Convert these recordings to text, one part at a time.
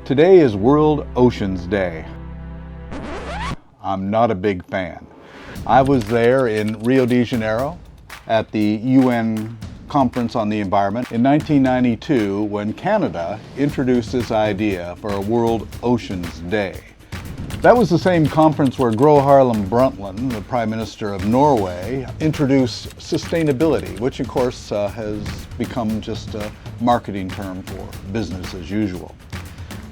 Today is World Oceans Day. I'm not a big fan. I was there in Rio de Janeiro at the UN Conference on the Environment in 1992 when Canada introduced this idea for a World Oceans Day. That was the same conference where Gro Harlem Brundtland, the Prime Minister of Norway, introduced sustainability, which of course has become just a marketing term for business as usual.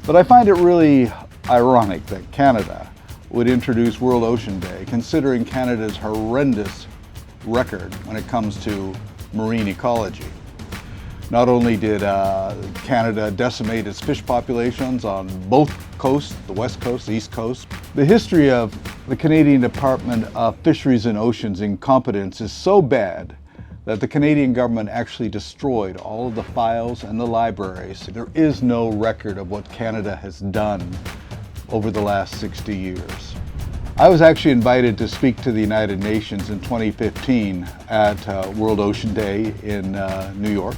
But I find it really ironic that Canada would introduce World Ocean Day, considering Canada's horrendous record when it comes to marine ecology. Not only did Canada decimate its fish populations on both coasts, the west coast, the east coast. The history of the Canadian Department of Fisheries and Oceans incompetence is so bad that the Canadian government actually destroyed all of the files and the libraries. There is no record of what Canada has done over the last 60 years. I was actually invited to speak to the United Nations in 2015 at World Ocean Day in New York.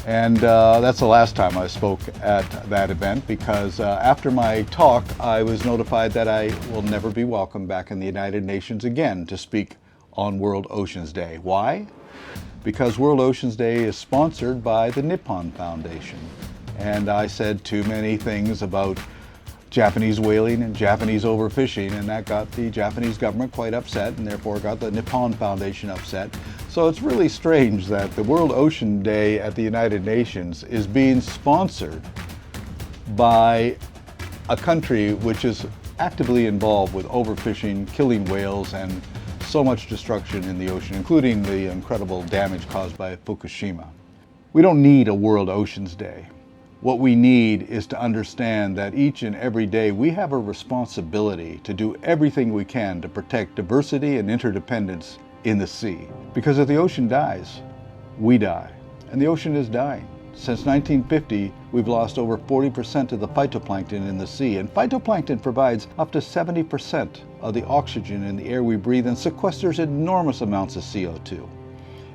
And that's the last time I spoke at that event because after my talk, I was notified that I will never be welcome back in the United Nations again to speak on World Oceans Day. Why? Because World Oceans Day is sponsored by the Nippon Foundation. And I said too many things about Japanese whaling and Japanese overfishing, and that got the Japanese government quite upset and therefore got the Nippon Foundation upset. So it's really strange that the World Ocean Day at the United Nations is being sponsored by a country which is actively involved with overfishing, killing whales, and so much destruction in the ocean, including the incredible damage caused by Fukushima. We don't need a World Oceans Day. What we need is to understand that each and every day we have a responsibility to do everything we can to protect diversity and interdependence in the sea. Because if the ocean dies, we die. And the ocean is dying. Since 1950, we've lost over 40% of the phytoplankton in the sea, and phytoplankton provides up to 70% of the oxygen in the air we breathe and sequesters enormous amounts of CO2.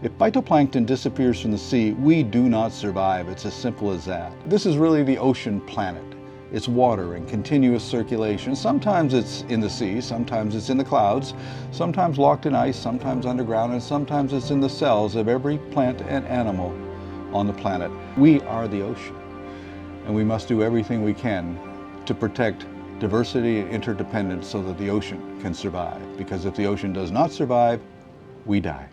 If phytoplankton disappears from the sea, we do not survive. It's as simple as that. This is really the ocean planet. It's water in continuous circulation. Sometimes it's in the sea, sometimes it's in the clouds, sometimes locked in ice, sometimes underground, and sometimes it's in the cells of every plant and animal on the planet. We are the ocean, and we must do everything we can to protect diversity and interdependence so that the ocean can survive. Because if the ocean does not survive, we die.